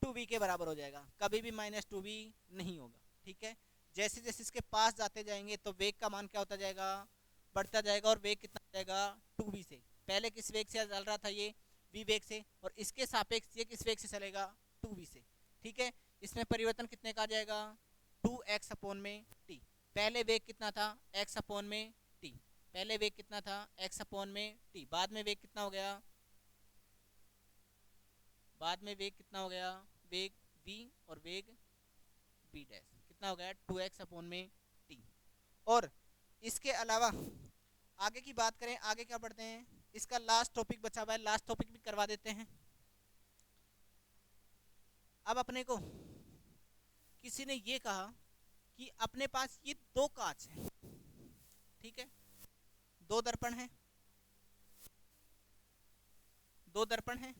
2v के बराबर हो जाएगा, कभी भी माइनस 2v नहीं होगा। ठीक है, जैसे जैसे इसके पास जाते जाएंगे तो वेग का मान क्या होता जाएगा, बढ़ता जाएगा। और वेग कितना जाएगा, 2v से। पहले किस वेग से चल रहा था, ये v वेग से, और इसके सापेक्ष ये किस वेग से चलेगा, 2v से। ठीक है, इसमें परिवर्तन कितने का आ जाएगा, 2x अपॉन में t। पहले वेग कितना था, x अपॉन में t। पहले वेग कितना था, x अपॉन में t। बाद में वेग कितना हो गया, वेग v और वेग v डैश कितना हो गया, 2x अपॉन में t। और इसके अलावा आगे की बात करें, आगे क्या पढ़ते हैं, इसका लास्ट टॉपिक बचा हुआ है, लास्ट टॉपिक भी करवा देते हैं। अब अपने को किसी ने ये कहा कि अपने पास ये दो कांच हैं। ठीक है, दो दर्पण हैं,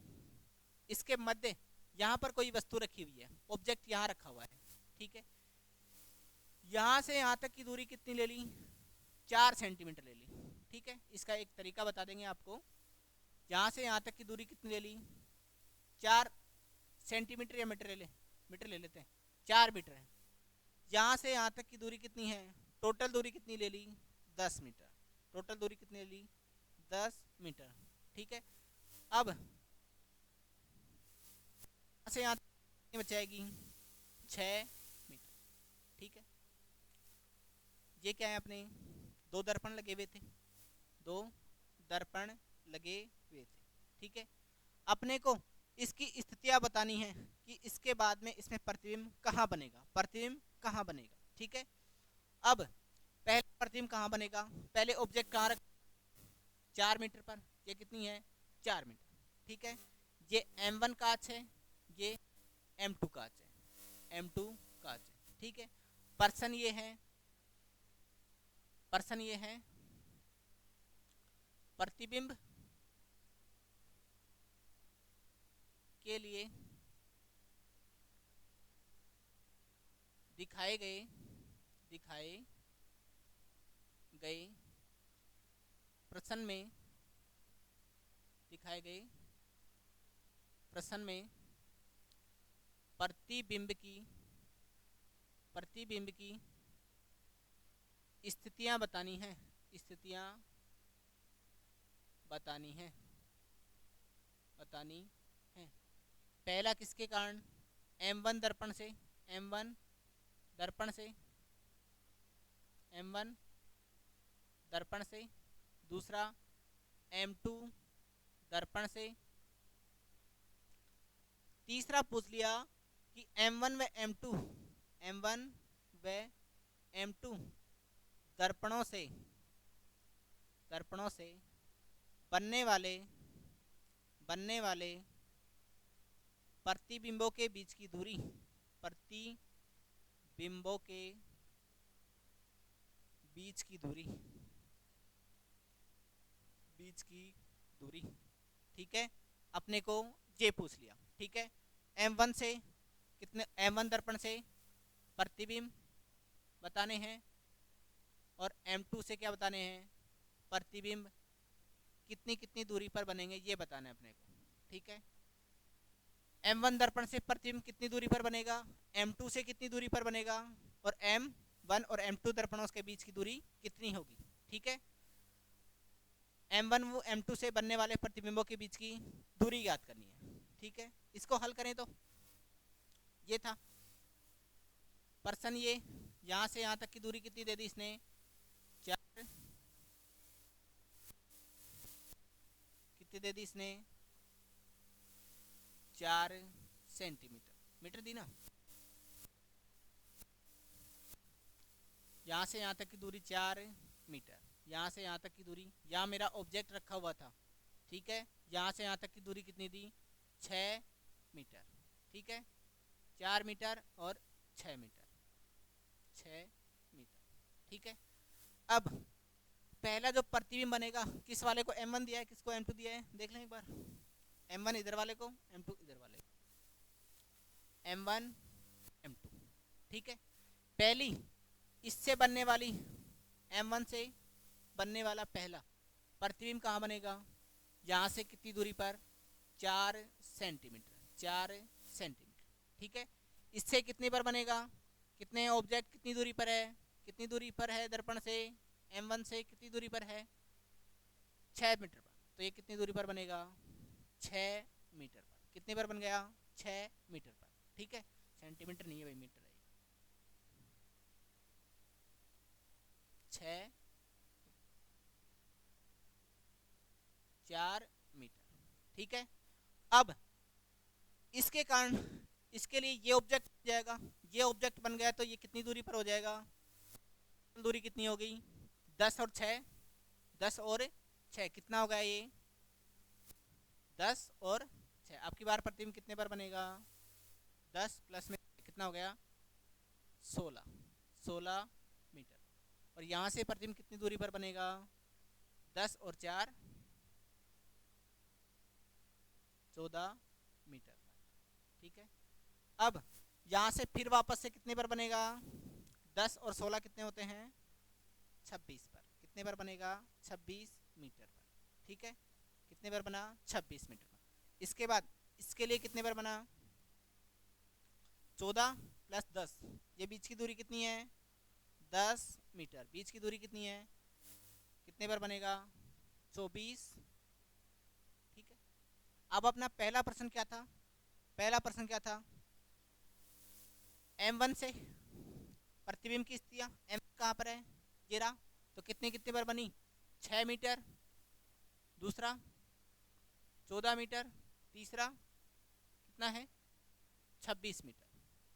इसके मध्य यहाँ पर कोई वस्तु रखी हुई है, ऑब्जेक्ट यहाँ रखा हुआ है। ठीक है, यहाँ से यहाँ तक की दूरी कितनी ले ली, 4 सेंटीमीटर ले ली। ठीक है, इसका एक तरीका बता देंगे आपको। यहाँ से यहाँ तक की दूरी कितनी ले ली, 4 सेंटीमीटर या मीटर ले लेते हैं, 4 मीटर है। यहाँ से यहाँ तक की दूरी कितनी है, टोटल दूरी कितनी ले ली, 10 मीटर। टोटल दूरी कितनी ले ली, 10 मीटर। ठीक है, अब यहाँ से यहाँ तक बच जाएगी 6 मीटर। ठीक है, ये क्या है, अपने दो दर्पण लगे हुए थे। ठीक है, अपने को इसकी स्थितियां बतानी है कि इसके बाद में इसमें प्रतिबिंब कहाँ बनेगा। ठीक है, अब पहले प्रतिबिंब कहाँ बनेगा, पहले ऑब्जेक्ट कहाँ रख, 4 मीटर पर। ये कितनी है, 4 मीटर। ठीक है, ये M1 कांच है, ये M2 कांच है। ठीक है, पर्सन ये है, प्रतिबिंब के लिए दिखाए गए प्रश्न में प्रश्न में प्रतिबिंब की स्थितियां बतानी है, स्थितियां बतानी है। पहला किसके कारण? M1 दर्पण से, M1 दर्पण से, M1 दर्पण से। दूसरा M2 दर्पण से। तीसरा पूछ लिया कि M1 व M2 दर्पणों से बनने वाले प्रतिबिंबों के बीच की दूरी, प्रतिबिंबों के बीच की दूरी, ठीक है। अपने को ये पूछ लिया, ठीक है। M1 से कितने, M1 दर्पण से प्रतिबिंब बताने हैं और M2 से क्या बताने हैं, प्रतिबिंब कितनी कितनी दूरी पर बनेंगे ये बताना है अपने को, ठीक है। M1 दर्पण से प्रतिबिंब कितनी दूरी पर बनेगा, M2 से कितनी दूरी पर बनेगा, और M1 और M2 दर्पणों के बीच की दूरी कितनी होगी, ठीक है। M1 वो M2 से बनने वाले प्रतिबिंबों के बीच की दूरी ज्ञात करनी है, ठीक है। इसको हल करें तो ये था प्रश्न। ये यहां से यहां तक की दूरी कितनी दे दी इसने, 4, कितनी दे दी इसने, 4 सेंटीमीटर, मीटर दी ना। यहां से यहां तक की दूरी 4 मीटर, यहां से यहां तक की दूरी, यहां मेरा ऑब्जेक्ट रखा हुआ था, ठीक है। यहां से यहां तक की दूरी कितनी दी, 6 मीटर, ठीक है। 4 मीटर और 6 मीटर, 6 मीटर, ठीक है। अब पहला जो प्रतिबिंब बनेगा, किस वाले को M1 दिया है, किसको M2 दिया है, देख लें एक बार। M1 इधर वाले को, M2 इधर वाले को, M1 M2, ठीक है। पहली इससे बनने वाली, M1 से बनने वाला पहला प्रतिबिंब कहाँ बनेगा, यहाँ से कितनी दूरी पर, 4 सेंटीमीटर, 4 सेंटीमीटर, ठीक है। इससे कितने पर बनेगा, कितने ऑब्जेक्ट कितनी दूरी पर है, कितनी दूरी पर है दर्पण से, M1 से कितनी दूरी पर है, 6 मीटर पर। तो ये कितनी दूरी पर बनेगा, 6 मीटर पर। कितने पर बन गया, 6 मीटर पर, ठीक है। सेंटीमीटर नहीं है भाई, मीटर है। 6 4 मीटर, ठीक है। अब इसके कारण, इसके लिए ये ऑब्जेक्ट जाएगा, ये ऑब्जेक्ट बन गया, तो ये कितनी दूरी पर हो जाएगा, दूरी कितनी हो गई, 10 और 6, 10 और 6 कितना होगा ये, 10 और 6। आपकी बार प्रतिबिंब कितने पर बनेगा, 10 प्लस में कितना हो गया, 16 मीटर। और यहाँ से प्रतिबिंब कितनी दूरी पर बनेगा, 10 और 4 14 मीटर पर, ठीक है। अब यहाँ से फिर वापस से कितने पर बनेगा, 10 और 16 कितने होते हैं, 26 पर। कितने पर बनेगा, 26 मीटर पर, ठीक है। कितने पर बना, 26 मीटर पर। इसके बाद इसके लिए कितने पर बना, 14 प्लस 10, ये बीच की दूरी कितनी है, 10 मीटर। बीच की दूरी कितनी है, कितने पर बनेगा, 24, ठीक है। अब अपना पहला प्रश्न क्या था, पहला प्रश्न क्या था, M1 से प्रतिबिंब की स्थितियां, M कहाँ पर है, ये रहा। तो कितने कितने पर बनी, 6 मीटर, दूसरा 14 मीटर, तीसरा कितना है, 26 मीटर,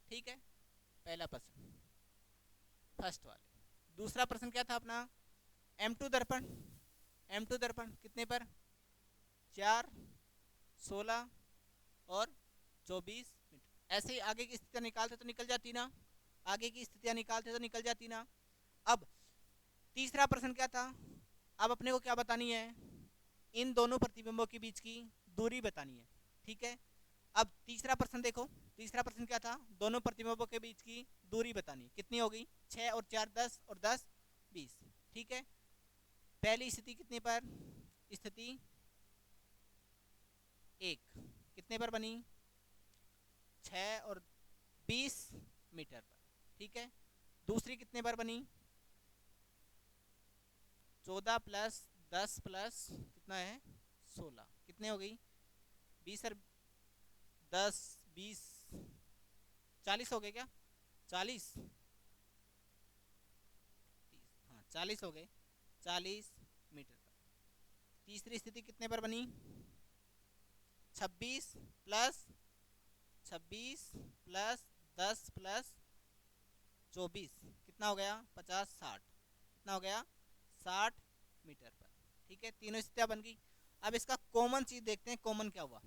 ठीक है। पहला प्रश्न फर्स्ट वाले। दूसरा प्रश्न क्या था अपना, M2 दर्पण, M2 दर्पण कितने पर, 4 16 और 24 मीटर। ऐसे ही आगे की स्थितियां निकालते तो निकल जाती ना, आगे की स्थितियां निकालते तो निकल जाती ना। अब तीसरा प्रश्न क्या था, अब अपने को क्या बतानी है, इन दोनों प्रतिबिंबों के बीच की दूरी बतानी है, ठीक है। अब तीसरा प्रश्न देखो, तीसरा प्रश्न क्या था, दोनों प्रतिबिंबों के बीच की दूरी बतानी है, कितनी होगी, 6 और 4 10 और 10 20, ठीक है। पहली स्थिति कितने पर, स्थिति 1 कितने पर बनी, 6 और 20 मीटर पर, ठीक है। दूसरी कितने पर बनी, 14 प्लस 10 प्लस कितना है 16, कितने हो गई 20 और 10 20 40 हो गए क्या, 40 हाँ 40 हो गए, 40 मीटर पर। तीसरी स्थिति कितने पर बनी, 26 प्लस 10 प्लस 24 कितना हो गया 50 60, कितना हो गया 60 मीटर पर, ठीक है। तीनों स्थितियां बन गई। अब इसका कॉमन चीज देखते हैं, कॉमन क्या हुआ,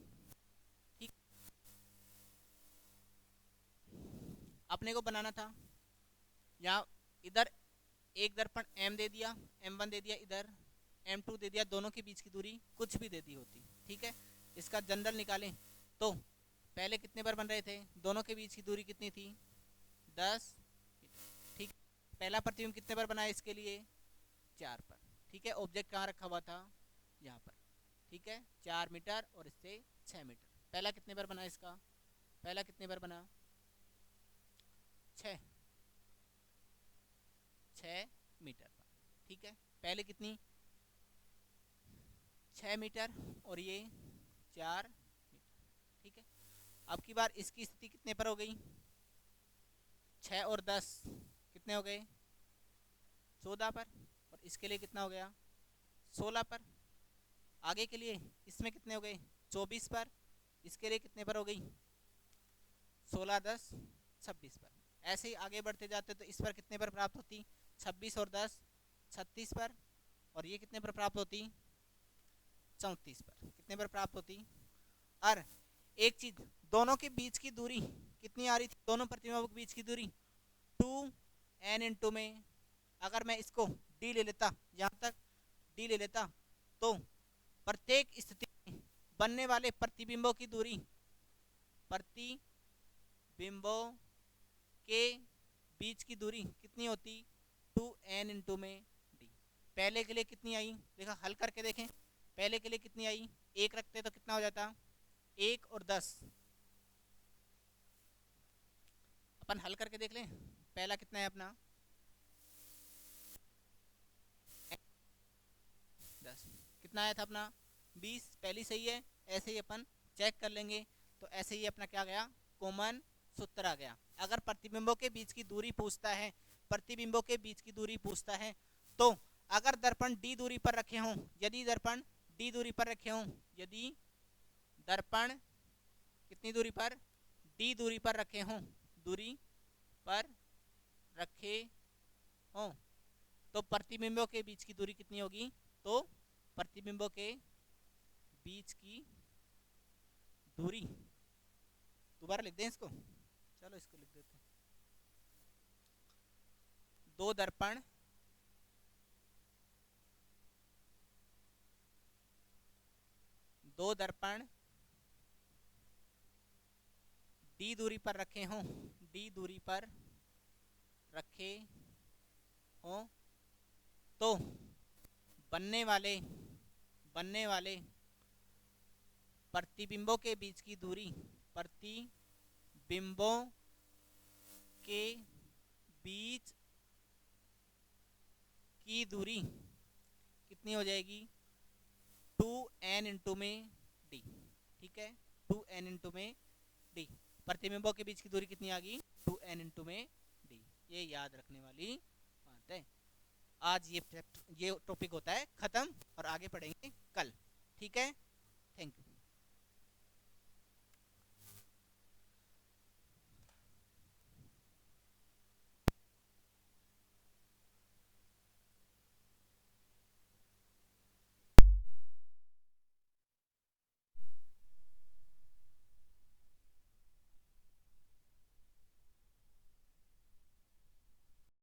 ठीक। अपने को बनाना था यहाँ, इधर एक दर्पण m दे दिया, m1 दे दिया, इधर m2 दे दिया, दोनों के बीच की दूरी कुछ भी दे दी होती, ठीक है। इसका जनरल निकालें तो पहले कितने पर बन रहे थे, दोनों के बीच की दूरी कितनी थी 10, ठीक। पहला प्रतिबिंब कितने पर बना है इसके लिए 4 पर, ठीक है। ऑब्जेक्ट कहाँ रखा हुआ था यहाँ पर, ठीक है, 4 मीटर और इससे 6 मीटर। पहला कितने पर बना इसका, पहला कितने पर बना 6 मीटर पर, ठीक है। पहले कितनी 6 मीटर और ये 4 मीटर, ठीक है। अब की बार इसकी स्थिति कितने पर हो गई, 6 और 10 कितने हो गए 14 पर, और इसके लिए कितना हो गया 16 पर। आगे के लिए इसमें कितने हो गए 24 पर, इसके लिए कितने पर हो गई 16 10 26 पर। ऐसे ही आगे बढ़ते जाते तो इस पर कितने पर प्राप्त होती 26 और 10 36 पर, और ये कितने पर प्राप्त होती 34 पर, कितने पर प्राप्त होती। और एक चीज, दोनों के बीच की दूरी कितनी आ रही थी, दोनों प्रतिबिंबों के बीच की दूरी 2n में, अगर मैं इसको d ले लेता, यहाँ तक d ले लेता, तो प्रत्येक स्थिति में बनने वाले प्रतिबिंबों की दूरी, प्रतिबिंबों के बीच की दूरी कितनी होती 2n में d। पहले के लिए कितनी आई, देखा हल करके देखें, पहले के लिए कितनी आई, 1 रखते तो कितना हो जाता 1 और 10, अपन हल करके देख लें। पहला कितना है अपना 10, कितना आया था अपना 20, पहली सही है। ऐसे ही अपन चेक कर लेंगे, तो ऐसे ही अपना क्या गया कॉमन सूत्र आ गया। अगर प्रतिबिंबों के बीच की दूरी पूछता है, प्रतिबिंबों के बीच की दूरी पूछता है, तो अगर दर्पण d दूरी पर रखे हों, यदि दर्पण d दूरी पर रखे हों, यदि दर्पण कितनी दूरी पर d दूरी पर रखे हों, दूरी पर रखे हों, तो प्रतिबिंबों के बीच की दूरी कितनी होगी, तो प्रतिबिंबों के बीच की दूरी, दोबारा लिख दें इसको, चलो इसको लिख देते हैं, दो दर्पण d दूरी पर रखे हों, d दूरी पर रखे हों, तो बनने वाले प्रतिबिंबों के बीच की दूरी, प्रतिबिंबों के बीच की दूरी कितनी हो जाएगी 2n में d, ठीक है, 2n में d। प्रतिबिंबों के बीच की दूरी कितनी आ गई 2n में d। ये याद रखने वाली बात है। आज ये टॉपिक होता है खत्म, और आगे पढ़ेंगे कल, ठीक है। Thank you.